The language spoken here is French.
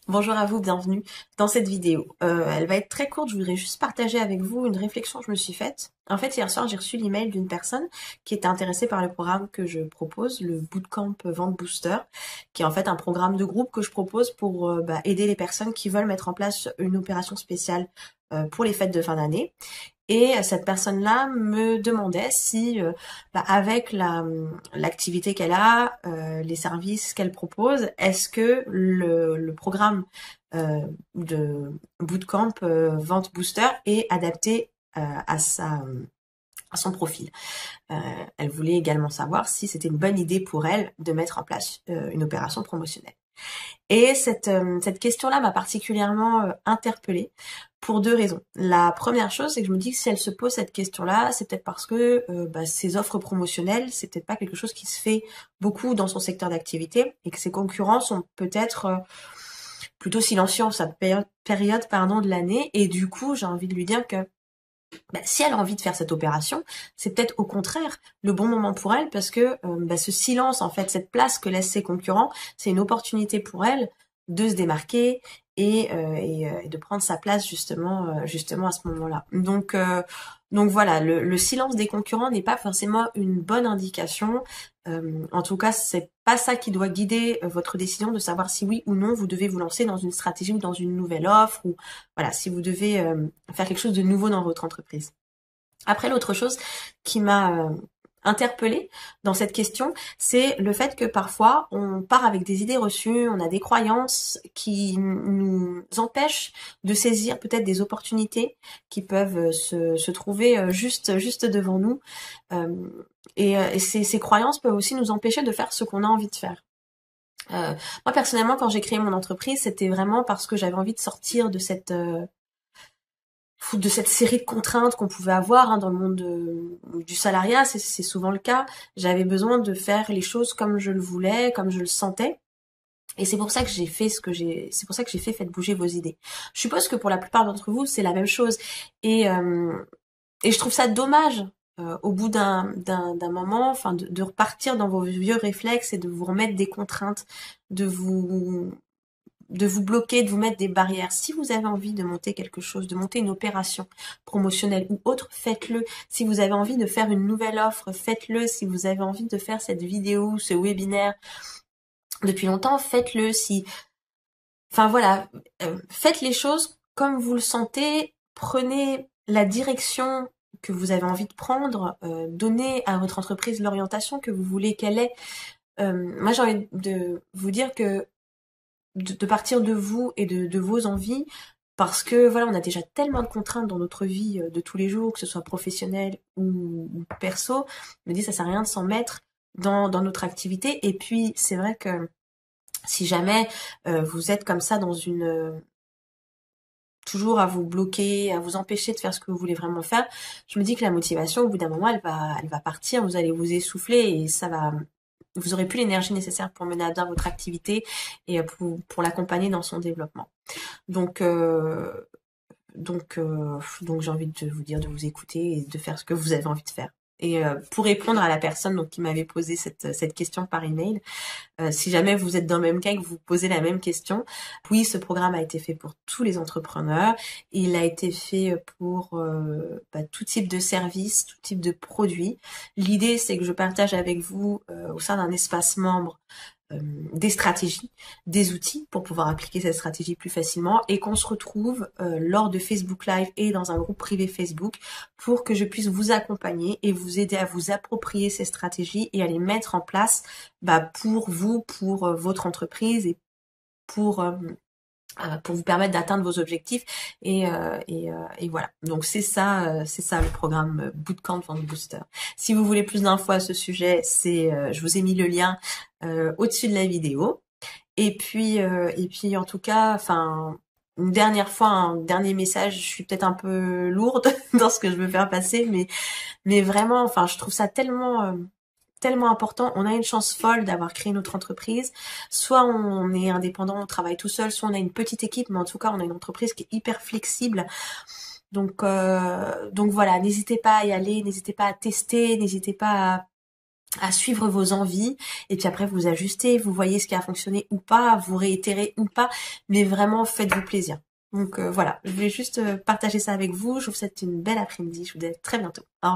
Bonjour à vous, bienvenue dans cette vidéo. Elle va être très courte, je voudrais juste partager avec vous une réflexion que je me suis faite. En fait, hier soir, j'ai reçu l'email d'une personne qui était intéressée par le programme que je propose, le Bootcamp Vente Booster, qui est en fait un programme de groupe que je propose pour aider les personnes qui veulent mettre en place une opération spéciale pour les fêtes de fin d'année. Et cette personne-là me demandait si, avec l'activité qu'elle a, les services qu'elle propose, est-ce que le programme de Bootcamp Vente Booster est adapté à son profil. Euh, Elle voulait également savoir si c'était une bonne idée pour elle de mettre en place une opération promotionnelle. Et cette question-là m'a particulièrement interpellée pour deux raisons. La première chose, c'est que je me dis que si elle se pose cette question-là, c'est peut-être parce que ces offres promotionnelles, c'est peut-être pas quelque chose qui se fait beaucoup dans son secteur d'activité et que ses concurrents sont peut-être plutôt silencieux en sa période de l'année. Et du coup, j'ai envie de lui dire que si elle a envie de faire cette opération, c'est peut-être au contraire le bon moment pour elle parce que ce silence, en fait, cette place que laissent ses concurrents, c'est une opportunité pour elle de se démarquer et de prendre sa place justement à ce moment-là. Donc voilà, le silence des concurrents n'est pas forcément une bonne indication. En tout cas, c'est pas ça qui doit guider votre décision de savoir si oui ou non vous devez vous lancer dans une stratégie ou dans une nouvelle offre ou voilà, si vous devez faire quelque chose de nouveau dans votre entreprise. Après, l'autre chose qui m'a interpellée dans cette question, c'est le fait que parfois on part avec des idées reçues, on a des croyances qui nous empêchent de saisir peut-être des opportunités qui peuvent se trouver juste devant nous. Euh, et ces croyances peuvent aussi nous empêcher de faire ce qu'on a envie de faire. Moi personnellement, quand j'ai créé mon entreprise, c'était vraiment parce que j'avais envie de sortir de cette série de contraintes qu'on pouvait avoir dans le monde du salariat, c'est souvent le cas. J'avais besoin de faire les choses comme je le voulais, comme je le sentais. Et c'est pour ça que j'ai fait c'est pour ça que j'ai fait Faites bouger vos idées. Je suppose que pour la plupart d'entre vous, c'est la même chose. Et, euh, et je trouve ça dommage, au bout d'un moment, enfin, de repartir dans vos vieux réflexes et de vous remettre des contraintes, de vous, de vous bloquer, de vous mettre des barrières. Si vous avez envie de monter quelque chose, de monter une opération promotionnelle ou autre, faites-le. Si vous avez envie de faire une nouvelle offre, faites-le. Si vous avez envie de faire cette vidéo, ce webinaire depuis longtemps, faites-le. Enfin voilà, faites les choses comme vous le sentez. Prenez la direction que vous avez envie de prendre. Donnez à votre entreprise l'orientation que vous voulez qu'elle ait. Moi, j'ai envie de vous dire que de partir de vous et de vos envies, parce que voilà, on a déjà tellement de contraintes dans notre vie de tous les jours, que ce soit professionnel ou perso. Je me dis, ça sert à rien de s'en mettre dans notre activité. Et puis, c'est vrai que si jamais vous êtes comme ça dans toujours à vous bloquer, à vous empêcher de faire ce que vous voulez vraiment faire, je me dis que la motivation, au bout d'un moment, elle va partir, vous allez vous essouffler et vous aurez plus l'énergie nécessaire pour mener à bien votre activité et pour l'accompagner dans son développement. Donc, euh, donc j'ai envie de vous dire de vous écouter et de faire ce que vous avez envie de faire. Et pour répondre à la personne qui m'avait posé cette question par email, si jamais vous êtes dans le même cas et que vous posez la même question, oui, ce programme a été fait pour tous les entrepreneurs. Il a été fait pour tout type de service, tout type de produit. L'idée, c'est que je partage avec vous au sein d'un espace membre des stratégies, des outils pour pouvoir appliquer cette stratégie plus facilement et qu'on se retrouve lors de Facebook Live et dans un groupe privé Facebook pour que je puisse vous accompagner et vous aider à vous approprier ces stratégies et à les mettre en place pour vous, pour votre entreprise et pour vous permettre d'atteindre vos objectifs et voilà. Donc c'est ça le programme Bootcamp Vente Booster. Si vous voulez plus d'infos à ce sujet, je vous ai mis le lien au-dessus de la vidéo. Et puis en tout cas, enfin une dernière fois, un dernier message, je suis peut-être un peu lourde dans ce que je veux faire passer, mais vraiment, enfin je trouve ça tellement important. On a une chance folle d'avoir créé notre entreprise. Soit on est indépendant, on travaille tout seul, soit on a une petite équipe, mais en tout cas, on a une entreprise qui est hyper flexible. Donc voilà, n'hésitez pas à y aller, n'hésitez pas à tester, n'hésitez pas à suivre vos envies, et puis après vous ajustez, vous voyez ce qui a fonctionné ou pas, vous réitérez ou pas, mais vraiment faites-vous plaisir. Donc voilà, je voulais juste partager ça avec vous. Je vous souhaite une belle après-midi. Je vous dis à très bientôt. Au revoir.